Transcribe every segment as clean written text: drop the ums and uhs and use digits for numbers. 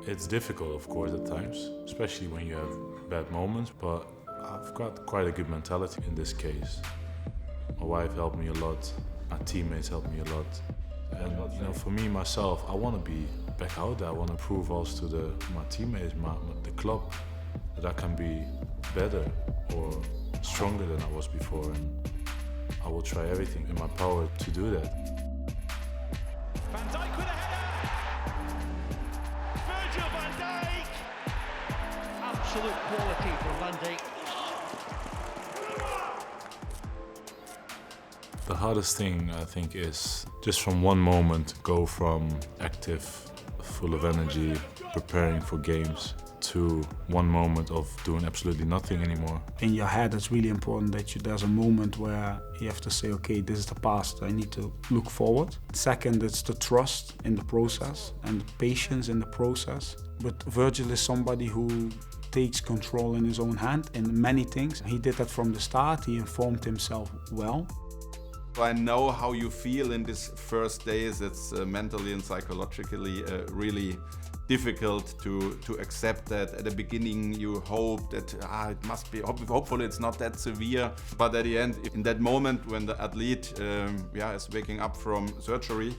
It's difficult, of course, at times, especially when you have bad moments, but I've got quite a good mentality in this case. My wife helped me a lot, my teammates helped me a lot. And for me, myself, I want to be back out there. I want to prove also to my teammates, the club, that I can be better or stronger than I was before. And I will try everything in my power to do that. Van Dijk with a header! Virgil van Dijk! Absolute quality from Van Dijk. The hardest thing, I think, is just from one moment go from active, full of energy, preparing for games, to one moment of doing absolutely nothing anymore. In your head, it's really important that there's a moment where you have to say, okay, this is the past, I need to look forward. Second, it's the trust in the process and the patience in the process. But Virgil is somebody who takes control in his own hand in many things. He did that from the start, he informed himself well. I know how you feel in these first days. It's mentally and psychologically really difficult to accept that. At the beginning you hope that it must be, hopefully it's not that severe. But at the end, in that moment when the athlete is waking up from surgery,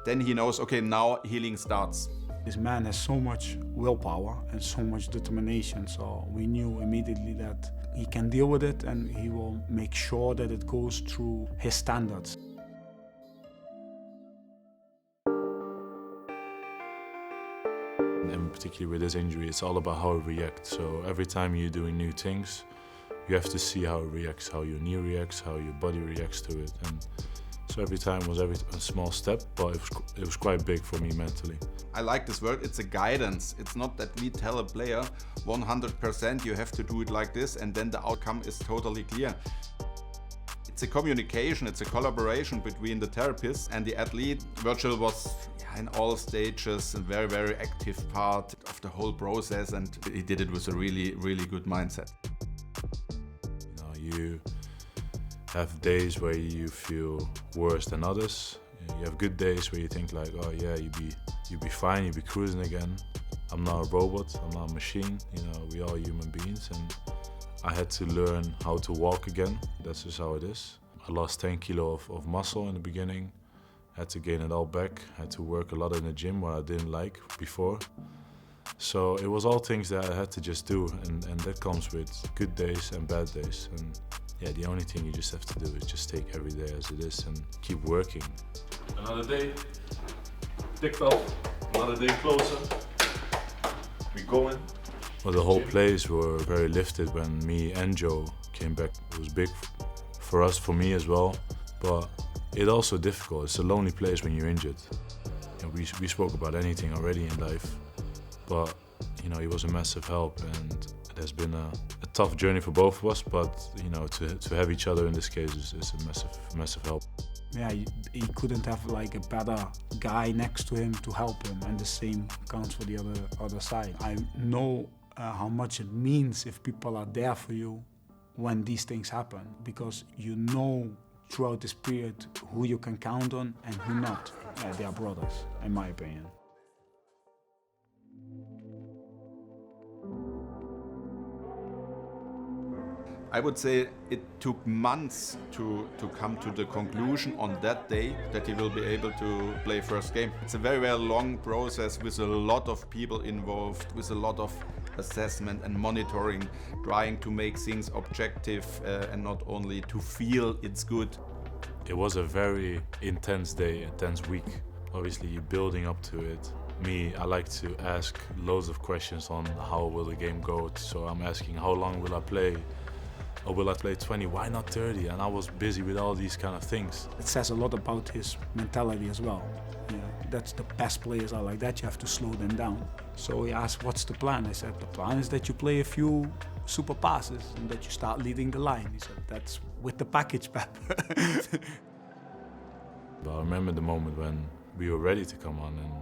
then he knows, okay, now healing starts. This man has so much willpower and so much determination, so we knew immediately that he can deal with it and he will make sure that it goes through his standards. And particularly with this injury, it's all about how it reacts. So every time you're doing new things, you have to see how it reacts, how your knee reacts, how your body reacts to it. And so every time was a small step, but it was quite big for me mentally. I like this word, it's a guidance. It's not that we tell a player 100% you have to do it like this and then the outcome is totally clear. It's a communication, it's a collaboration between the therapist and the athlete. Virgil was in all stages a very, very active part of the whole process, and he did it with a really, really good mindset. You have days where you feel worse than others. You have good days where you think like, oh yeah, you'd be fine, you'd be cruising again. I'm not a robot, I'm not a machine, we all human beings, and I had to learn how to walk again. That's just how it is. I lost 10 kilo of muscle in the beginning, had to gain it all back, had to work a lot in the gym what I didn't like before. So it was all things that I had to just do, and that comes with good days and bad days. And yeah, the only thing you just have to do is just take every day as it is and keep working. Another day ticked off, another day closer. We going. Well, the whole place were very lifted when me and Joe came back. It was big for us, for me as well, but it's also difficult. It's a lonely place when you're injured. We spoke about anything already in life, but he was a massive help, and it has been a tough journey for both of us, but to have each other in this case is a massive help. Yeah, he couldn't have like a better guy next to him to help him, and the same counts for the other side. I know how much it means if people are there for you when these things happen, because you know throughout this period who you can count on and who not. They are brothers, in my opinion. I would say it took months to come to the conclusion on that day that he will be able to play first game. It's a very, very long process with a lot of people involved, with a lot of assessment and monitoring, trying to make things objective and not only to feel it's good. It was a very intense day, intense week. Obviously, you're building up to it. Me, I like to ask loads of questions on how will the game go. So I'm asking, how long will I play? Or will I play 20? Why not 30? And I was busy with all these kind of things. It says a lot about his mentality as well. That's the best players are like that. You have to slow them down. So he asked, what's the plan? I said, the plan is that you play a few super passes and that you start leading the line. He said, that's with the package, Pep. But I remember the moment when we were ready to come on, and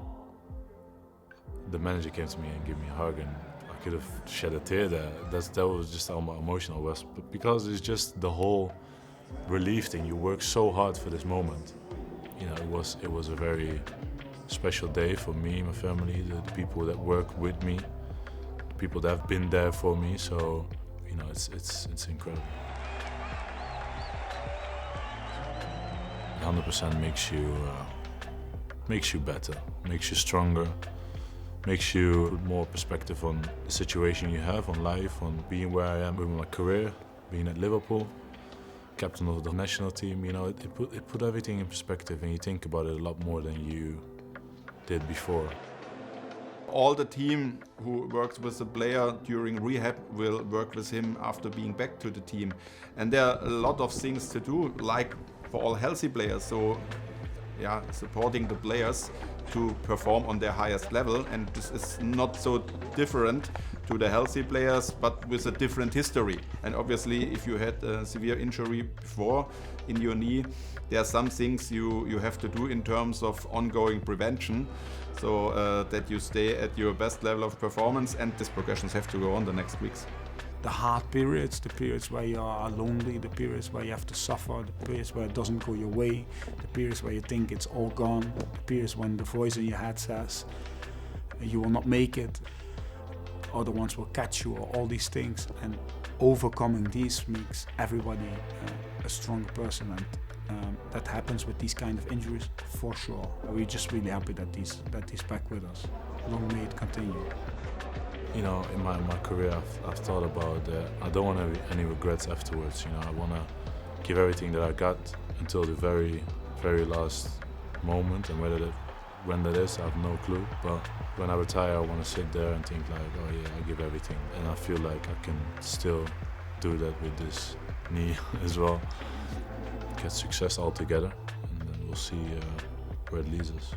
the manager came to me and gave me a hug, and I could have shed a tear there. That was just how emotional it was, because it's just the whole relief thing. You work so hard for this moment. It was a very special day for me, my family, the people that work with me, the people that have been there for me. So, you know, it's incredible. 100% makes you better, makes you stronger, makes you put more perspective on the situation you have, on life, on being where I am with my career, being at Liverpool, captain of the national team. You know, it put everything in perspective, and you think about it a lot more than you did before. All the team who works with the player during rehab will work with him after being back to the team. And there are a lot of things to do, like for all healthy players. So, yeah, supporting the players to perform on their highest level. And this is not so different to the healthy players, but with a different history. And obviously, if you had a severe injury before in your knee, there are some things you have to do in terms of ongoing prevention, so that you stay at your best level of performance, and these progressions have to go on the next weeks. The hard periods, the periods where you are lonely, the periods where you have to suffer, the periods where it doesn't go your way, the periods where you think it's all gone, the periods when the voice in your head says you will not make it, other ones will catch you, or all these things. And overcoming these makes everybody a stronger person, and that happens with these kind of injuries for sure. We're just really happy that he's back with us. Long may it continue. You know, in my career, I've thought about that. I don't want any regrets afterwards. You know, I want to give everything that I got until the very, very last moment, and when that is, I have no clue. But when I retire, I want to sit there and think like, oh yeah, I give everything, and I feel like I can still do that with this knee as well. Get success all together, and then we'll see where it leads us.